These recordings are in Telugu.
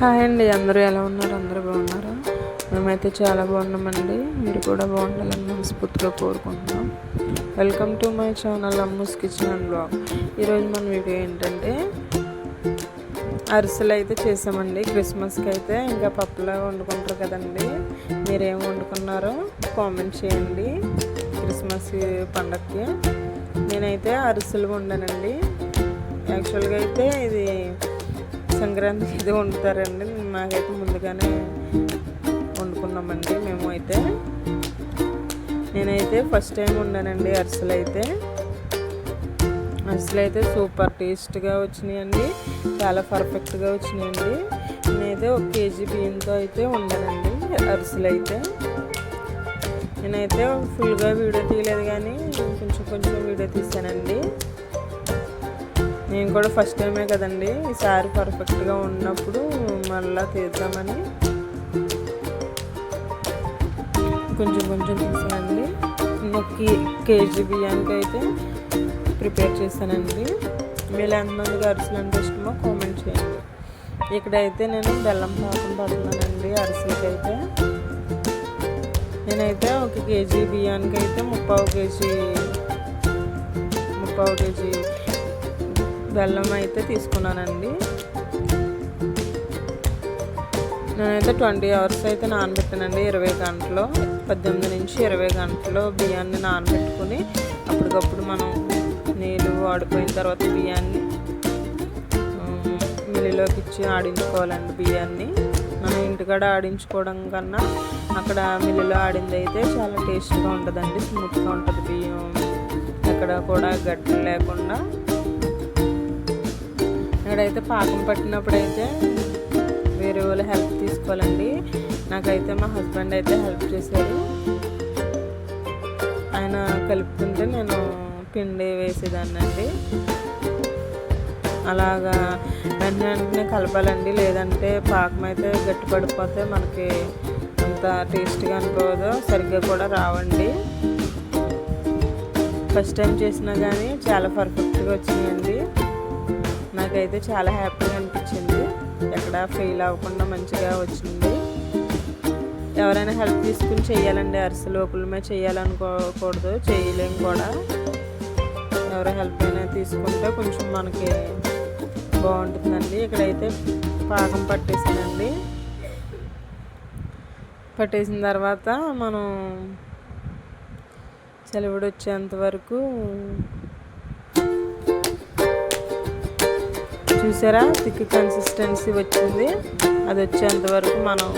హాయ్ అండి, అందరూ ఎలా ఉన్నారు? అందరూ బాగున్నారా? మేమైతే చాలా బాగున్నామండి. మీరు కూడా బాగుండాలని మనస్ఫూర్తిగా కోరుకుంటున్నాం. Welcome to my channel Ammu's kitchen and blog. ఈరోజు మన వీడియో ఏంటంటే అరిసెలు అయితే చేసామండి. క్రిస్మస్కి అయితే ఇంకా పప్పులా వండుకుంటారు కదండి. మీరేం వండుకున్నారో కామెంట్ చేయండి. క్రిస్మస్ పండగకి నేనైతే అరిసెలు వండానండి. యాక్చువల్గా అయితే ఇది సంక్రాంతికి ఇది వండుతారండి. మాకైతే ముందుగానే వండుకున్నామండి మేము అయితే. నేనైతే ఫస్ట్ టైం వండానండి అరిసెలు అయితే సూపర్ టేస్ట్గా వచ్చినాయండి. చాలా పర్ఫెక్ట్గా వచ్చినాయండి. నేనైతే 1 కేజీ బియ్యంతో అయితే వండానండి అరిసెలు అయితే. నేనైతే ఫుల్గా వీడియో తీయలేదు కానీ కొంచెం వీడియో తీసానండి. నేను కూడా ఫస్ట్ టైమే కదండి, ఈసారి పర్ఫెక్ట్గా ఉన్నప్పుడు మళ్ళీ తీద్దామని కొంచెం తీసానండి. 1 కేజీ బియ్యానికి అయితే ప్రిపేర్ చేశానండి. మీరు ఎంతమందికి అరిసెలు అంటే ఇష్టమో కామెంట్ చేయండి. ఇక్కడైతే నేను బెల్లం పాకం పడుతున్నానండి అరిసెలకి అయితే. నేనైతే 1 కేజీ బియ్యానికి అయితే 3/4 కేజీ బెల్లం అయితే తీసుకున్నానండి. నేనైతే 20 అవర్స్ అయితే నానబెట్టానండి. 20 గంటలు 18 నుంచి 20 గంటలు బియ్యాన్ని నానబెట్టుకుని అప్పటికప్పుడు మనం నీళ్ళు వాడిపోయిన తర్వాత బియ్యాన్ని మిల్లులోకి ఇచ్చి ఆడించుకోవాలండి. బియ్యాన్ని మనం ఇంటికాడ ఆడించుకోవడం కన్నా అక్కడ మిల్లులో ఆడింది అయితే చాలా టేస్ట్గా ఉంటుందండి. స్మూత్గా ఉంటుంది బియ్యం, ఎక్కడ కూడా గడ్డలు లేకుండా. ఇక్కడైతే పాకం పట్టినప్పుడు అయితే వేరే వాళ్ళు హెల్ప్ తీసుకోవాలండి. నాకైతే మా హస్బెండ్ అయితే హెల్ప్ చేశారు. ఆయన కలుపుతుంటే నేను పిండి వేసేదాన్నండి. అలాగా వెంటనే కలపాలండి, లేదంటే పాకం అయితే గట్టి పడిపోతే మనకి అంత టేస్ట్గా అనిపోదు, సరిగ్గా కూడా రావండి. ఫస్ట్ టైం చేసినా కానీ చాలా పర్ఫెక్ట్గా వచ్చినాయండి. నాకైతే చాలా హ్యాపీగా అనిపించింది. ఎక్కడ ఫెయిల్ అవ్వకుండా మంచిగా వచ్చింది. ఎవరైనా హెల్ప్ తీసుకుని చేయాలండి అరిసెలు. ఒకళ్ళమే చేయాలనుకోకూడదు, చేయలేము కూడా. ఎవరో హెల్ప్ అయినా తీసుకుంటే కొంచెం మనకి బాగుంటుందండి. ఇక్కడైతే పాకం పట్టేసానండి. పట్టేసిన తర్వాత మనం చలివిడి వచ్చేంత వరకు చూసారా, థిక్ కన్సిస్టెన్సీ వచ్చింది. అది వచ్చేంత వరకు మనం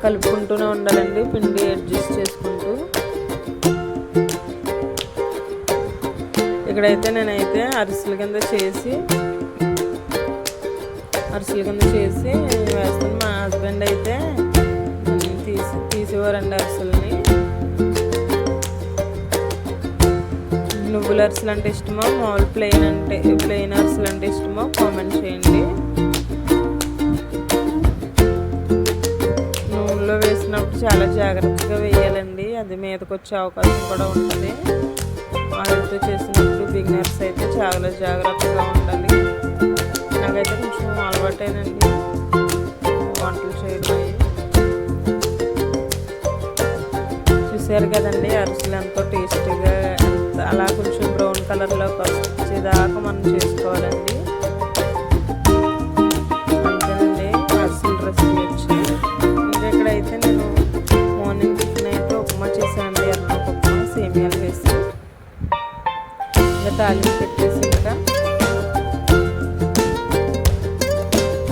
కలుపుకుంటూనే ఉండాలండి, పిండి అడ్జస్ట్ చేసుకుంటూ. ఇక్కడైతే నేనైతే అరిసెల కింద చేసి వేస్తాను. మా హస్బెండ్ అయితే తీసేవారండి అరిసెలని. నువ్వుల అరిసెలు అంటే ఇష్టమో, మామూలు ప్లెయిన్ అరిసెలు అంటే ఇష్టమో కామెంట్ చేయండి. నూనెలో వేసినప్పుడు చాలా జాగ్రత్తగా వేయాలండి, అది మీదకి వచ్చే అవకాశం కూడా ఉంటుంది. ఆయిల్తో చేసినప్పుడు బిగినర్స్ అయితే చాలా జాగ్రత్తగా ఉండాలి. నాకైతే కొంచెం అలవాటేనండి వంటలు చేయడం. చూసారు కదండి అరిసెలు ఎంతో టేస్టీగా, అలా కొంచెం బ్రౌన్ కలర్లోకి వచ్చేదాకా మనం చేసుకోవాలండి. అంతేనండి అరిసెలు రెసిపీ వచ్చి. ఇంకా ఇక్కడైతే నేను మార్నింగ్ టిఫిన్ అయితే ఉప్మా చేశానండి. ఎర్రనొక ఉప్మా సేమియాలు వేసి ఇంకా తాలింపు పెట్టేసి ఇంకా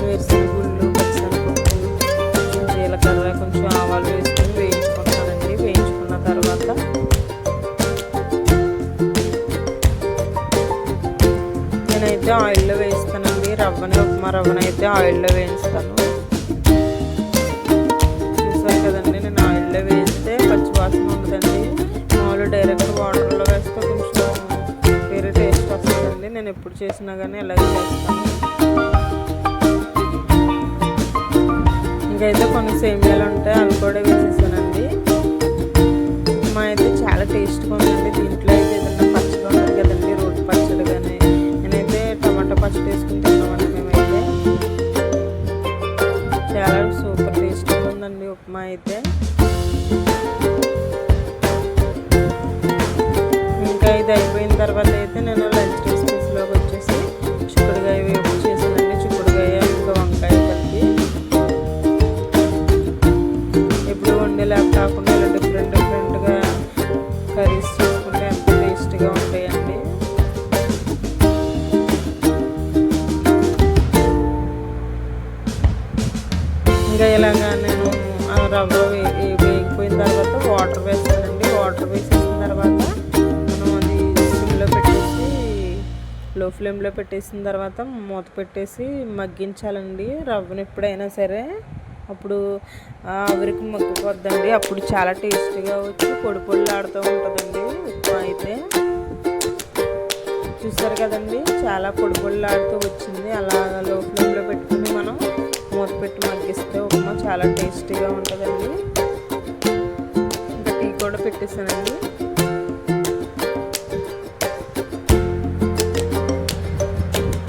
వేరుశనగుళ్ళు, పచ్చిశనగపప్పు, కొంచెం జీలకర్ర, కొంచెం ఆవాలు వేసుకొని వేయించుకుంటానండి. వేయించుకున్న తర్వాత నేనైతే ఆయిల్లో వేస్తానండి. ఉప్మా రవ్వని అయితే ఆయిల్లో వేయిస్తాను. చూసాను కదండి, నేను ఆయిల్లో వేస్తే పచ్చివాసన ఉండదండి. మామూలు డైరెక్ట్ వాటర్లో వేస్తే కొంచెం వేరే టేస్ట్ వస్తుందండి. నేను ఎప్పుడు చేసినా కానీ ఇలాగే చేస్తాను. ఇంకైతే కొన్ని సేమియాలు ఉంటాయి, అవి కూడా వేసేసానండి. ఉప్మా అయితే చాలా టేస్ట్గా ఉందండి. దీంట్లో అయితే ఏదన్నా పచ్చడి ఉంటుంది కదండి, రోటి పచ్చడి కానీ, నేనైతే టమాటా పచ్చడి వేసుకుని తిన్నామండి మేమైతే. అయితే. ఇంకా ఇది అయిపోయిన తర్వాత అయితే నేను లంచ్ రెసిపీస్లోకి వచ్చేసి చిక్కుడుకాయ వేపు చేసానండి. చిక్కుడుకాయ ఇంకా వంకాయ కలిపి ఎప్పుడు వండేలాగా కాకుండా ఇలా డిఫరెంట్గా కర్రీస్ చేసుకుంటే ఎంత టేస్ట్గా ఉంటాయండి. ఇంకా ఇలాగా నేను రవ్వ వేగిపోయిన తర్వాత వాటర్ వేస్తానండి. వాటర్ వేసేసిన తర్వాత మనం అది సిమ్లో పెట్టేసి లో ఫ్లేమ్లో పెట్టేసిన తర్వాత మూత పెట్టేసి మగ్గించాలండి. రవ్వను ఎప్పుడైనా సరే అప్పుడు ఆవిరికి మగ్గిపోద్దండి. అప్పుడు చాలా టేస్టీగా వచ్చి పొడి పొడిలాడుతూ ఉంటుందండి ఉప్మా అయితే. చూసారు కదండి, చాలా పొడి పొడిలాడుతూ వచ్చింది. అలా లో ఫ్లేమ్లో పెట్టుకుని మనం మూత పెట్టి మగ్గిస్తే ఉప్మా చాలా టేస్టీగా ఉంటుందండి. ఇంకా టీ కూడా పెట్టేసానండి.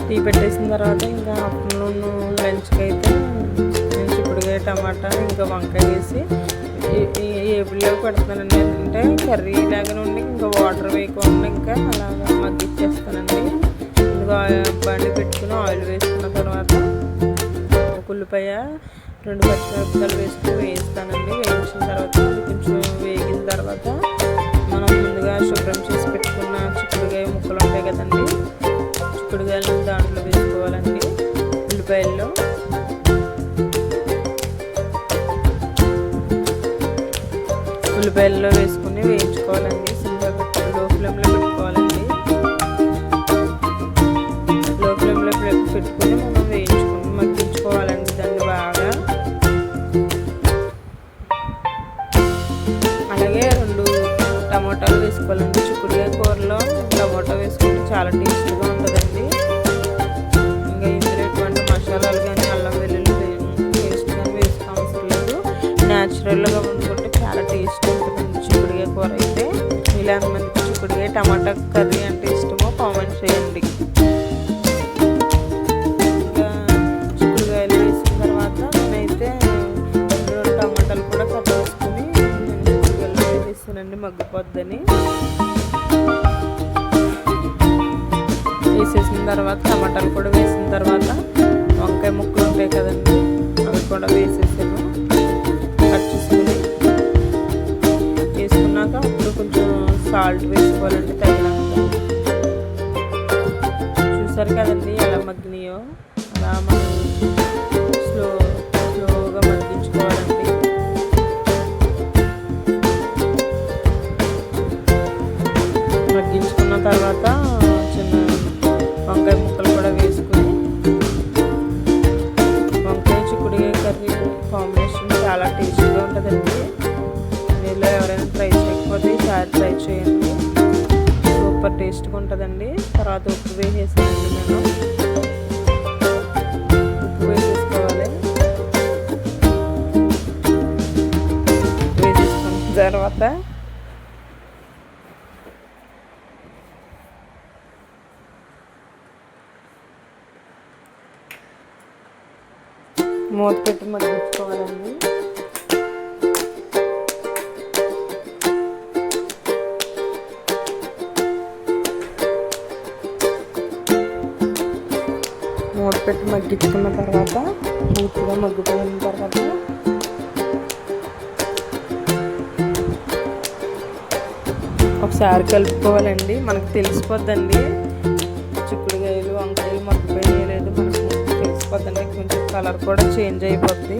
టీ పెట్టేసిన తర్వాత ఇంకా ఆఫ్టర్నూన్ లంచ్కి అయితే నేను చిక్కుడుకాయ టమాటా ఇంకా వంకాయ వేసి ఏబుల్లో పెడుతున్నానండి. అంటే కర్రీ లాగా నుండి ఇంకా వాటర్ వేయకుండా ఇంకా అలాగా మగ్గిచ్చేస్తానండి. ఇంకా బండి పెట్టుకుని ఆయిల్ వేసుకున్న తర్వాత ఒక ఉల్లిపాయ 2 పచ్చిమిరపకాయలు వేసుకుని వేయిస్తానండి. వేయించిన తర్వాత అది కొంచెం వేగిన తర్వాత మనం ముందుగా శుభ్రం చేసి పెట్టుకున్న చిక్కుడుకాయ ముక్కలు ఉంటాయి కదండి, చిక్కుడుకాయలను దాంట్లో వేసుకోవాలండి. ఉల్లిపాయల్లో వేసుకుని వేయించుకోవాలండి. సిమ్లో లో ఫ్లేమ్లో పెట్టుకోవాలండి. లో ఫ్లేమ్లో పెట్టుకుని మనం మగ్గించుకోవాలండి దాన్ని బాగా. అలాగే 2 టమాటాలు వేసుకోవాలండి. చిక్కుడుకాయ కూరలో టమాటా వేసుకుంటే చాలా టేస్ట్గా ఉంటుందండి. ఇంకా ఇందులో ఎటువంటి మసాలాలు కానీ అల్లం వెల్లుల్లి పేస్ట్ కానీ వేసుకో అవసరం లేదు. న్యాచురల్గా వండుకుంటే చాలా టేస్ట్ ఉంటుందండి చిక్కుడుకాయ కూర అయితే. ఇలా మందికి చిక్కుడుకాయ టమాటా కర్రీ అంటే ఇష్టమో కామెంట్ చేయండి. ఇంకా చిక్కుడుకాయలు వేసిన తర్వాత నేనైతే 2 టమాటాలు కూడా కట్ చేసుకుని నేను చిక్కుడుకాయలు వేసేసానండి మగ్గిపోద్దని. వేసేసిన తర్వాత టమాటాలు కూడా వేసిన తర్వాత వంకాయ ముక్కలు ఉంటాయి కదండి, అవి కూడా వేసేసాను. కట్ చేసుకుని వేసుకున్నాక అప్పుడు కొంచెం సాల్ట్ వేసుకోవాలండి తగినంత. చూసారు కదండి ఎలా మగ్గినాయో, అలా మనం స్లోగా మగ్గించుకోవాలండి. మగ్గించుకున్న తర్వాత చిన్న వంకాయ ముక్కలు కూడా వేసుకుని, వంకాయ చిక్కుడుకాయ కర్రీ కాంబినేషన్ చాలా టేస్టీగా ఉంటుందండి. మీలో ఎవరైనా ట్రై చేయకపోతే ఈసారి ట్రై చేయండి, సూపర్ టేస్ట్గా ఉంటుందండి. తర్వాత ఉప్పు వేసేసానండి నేను. ఉప్పు వేసేసుకోవాలి. వేసేసుకున్న తర్వాత మూత పెట్టి మగ్గించుకోవాలండి. మూత పెట్టి మగ్గించుకున్న తర్వాత పూర్తిగా మగ్గిపోయిన తర్వాత ఒకసారి కలుపుకోవాలండి. మనకు తెలిసిపోద్దండి చిక్కుడుకాయలు వంకాయలు మగ్గిపోయినాయి లేదు, మనకు తెలిసిపోద్దండి. కొంచెం కలర్ కూడా చేంజ్ అయిపోద్ది.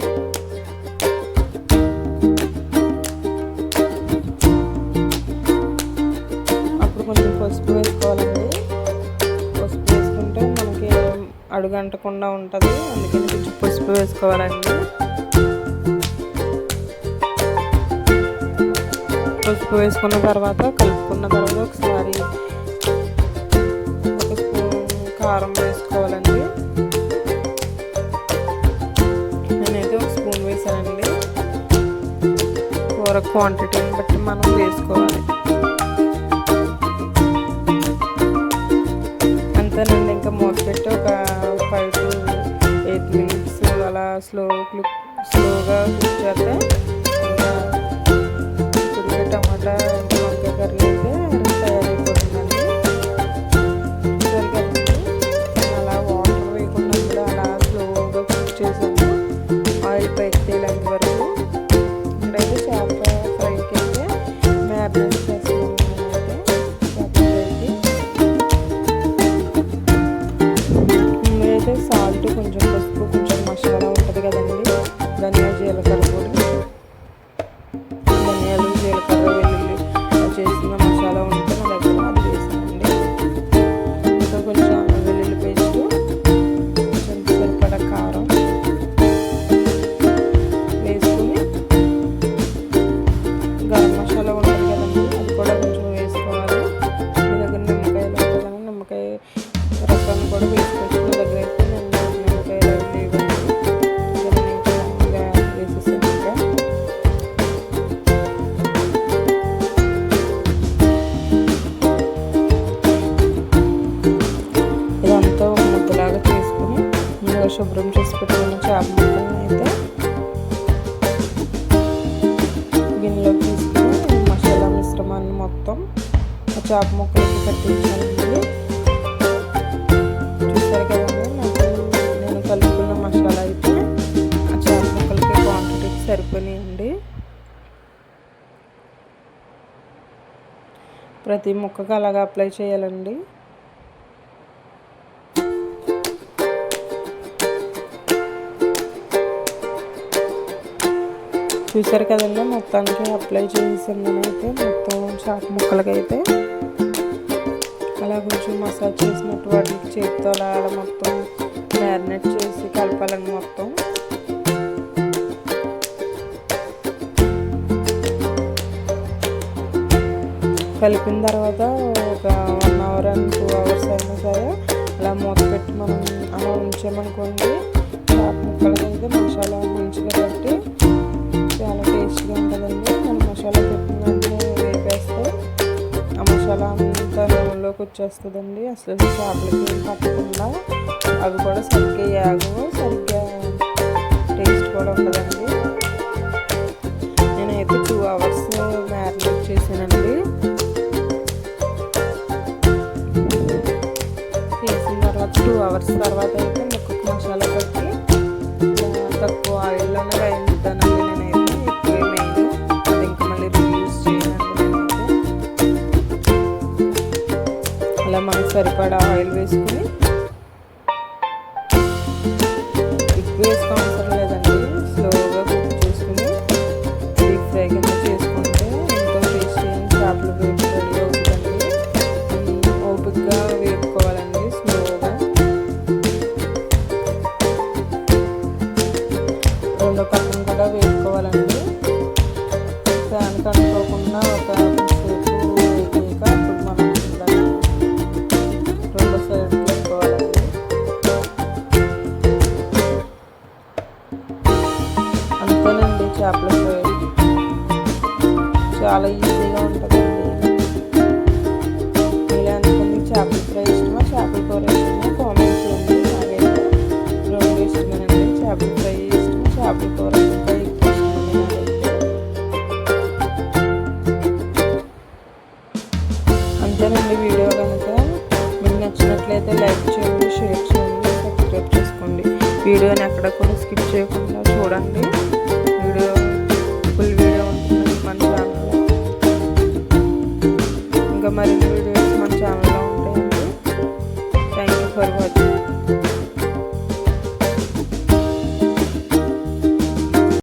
అప్పుడు కొంచెం పసుపు వేసుకోవాలండి. పసుపు వేసుకుంటే మనకి అడుగంటకుండా ఉంటుంది, అందుకని కొంచెం పసుపు వేసుకోవాలండి. పసుపు వేసుకున్న తర్వాత కలుపుకున్న తర్వాత ఒకసారి ఒక స్పూన్ కారం వేసుకోవాలండి. నేనైతే ఒక స్పూన్ వేసానండి. కూర క్వాంటిటీని బట్టి మనం వేసుకోవాలి. అంతేనండి. ఇంకా మూత పెట్టి ఒక 5 to 8 minutes అలా స్లోగా కుక్ చేస్తే టమాటా వంకాయ కర్రీ అయితే తయారైపోతుందండి. చూసారు కదండి, అలా వాటర్ వేయకుండా కూడా అలా స్లోగా కుక్ చేసాము ఆయిల్ పైకి తేలేంత వరకు. ఇక్కడైతే చేప ఫ్రైకి అయితే మ్యారినేట్ చేస్తున్నాము. నేనైతే సాల్ట్, కొంచెం పసుపు, కొంచెం మసాలా ఉంటుంది కదండి, ధనియాలు జీలకర్ర పొడి, ధనియాలు జీలకర్ర వెల్లుల్లి చేసిన మసాలా ఉంటే నా దగ్గర అది వేసానండి. ఇంకా కొంచెం వెల్లుల్లి పేస్ట్, కొంచెం సరిపడా కారం వేసుకుని, గరం మసాలా ఉంటుంది కదండి అది కూడా కొంచెం వేసుకోవాలి. మీ దగ్గర నిమ్మకాయలు ఉంటుంది కానీ నిమ్మకాయ రసాన్ని కూడా వేసుకోవచ్చు. నా దగ్గర అయితే నేను నిమ్మకాయలు లేవండి, ఇలా వేసేసాను. ఇంకా ఇదంతా ఒక ముద్దలాగా చేసుకుని ముందుగా శుభ్రం చేసి పెట్టుకున్న చేప ముక్కలను అయితే గిన్నెలోకి తీసుకుని మసాలా మిశ్రమాన్ని మొత్తం ఆ చేప ముక్కలకి పట్టించాలండి. చూసారు కదండి, నేను కలుపుకున్న మసాలా అయితే ఆ చేప ముక్కలకి క్వాంటిటీకి సరిపోయాయండి. ప్రతి ముక్కకి అలాగా అప్లై చేయాలండి. చూసారు కదండి, మొత్తానికి అప్లై చేసాను అయితే మొత్తం చేప ముక్కలకైతే అలా కొంచెం మసాజ్ చేసినట్టు వాటికి చేతితో అలా మొత్తం మ్యారినేట్ చేసి కలపాలండి. మొత్తం కలిపిన తర్వాత ఒక 1 అవర్ అండ్ 2 అవర్స్ అయినా సరే అలా మూత పెట్టి మనం అలా ఉంచామనుకోండి, చేప ముక్కలకైతే మసాలా మంచిగా పెట్టి చాలా టేస్ట్గా ఉంటుందండి. మనం మసాలా పెట్టిన వెంటనే వేపేస్తే ఆ మసాలా అంతా నూనెలోకి వచ్చేస్తుందండి. అసలు చేపలకి ఏం పట్టకుండా అవి కూడా సరిగ్గా యాగవు, సరిగ్గా టేస్ట్ కూడా ఉండదండి. నేనైతే 2 అవర్స్ మ్యారినేట్ చేసానండి. చేసిన తర్వాత 2 అవర్స్ తర్వాత అయితే ముక్కకు మసాలా పెట్టి తక్కువ ఆయిల్లోనే వేయిస్తానండి. నేనైతే ఎక్కువ వేయను, అది ఇంకా మళ్ళీ రీయూజ్ చేయనండి. నేనైతే అలా మనకు సరిపడా ఆయిల్ వేసుకుని, ఎక్కువ వేసుకోవసరం లేదండి, స్లోగా కుక్ చేసుకుని డీప్ ఫ్రై కింద చేసుకుంటే ఎంతో టేస్టీ చేపల వేపు రెడీ అవుతుందండి. ఓపికగా వేపుకోవాలండి స్లోగా. రెండో పక్కన కూడా వేపుకోవాలండి. ఫ్యాన్కి అనుకోకుండా ఒక సేపు వేగాక అప్పుడు మనం రెండో సైడ్ వేసుకోవాలండి. అంతేనండి, చేపల ఫ్రై చాలా ఈజీగా ఉంటుందండి. ఇలా అందుకని చేపల ఫ్రై ఇష్టమా చేపల కూర ఇష్టమా కామెంట్ చేయండి. నాకైతే రెండు ఇష్టమేనండి, చేపల ఫ్రై ఇష్టమా చేపల కూర ఇంకా ఎక్కువ ఇష్టమండి నాకైతే. అంతేనండి, వీడియో కనుక మీకు నచ్చినట్లయితే లైక్ చేయండి, షేర్ చేయండి, సబ్స్క్రైబ్ చేసుకోండి. వీడియోని ఎక్కడ కూడా స్కిప్ చేయకుండా చూడండి. వీడియో ఫుల్ వీడియో ఉంటుంది మన ఛానల్లో. ఇంకా మరిన్ని వీడియోస్ మన ఛానల్లో ఉంటాయండి. Thank you for watching.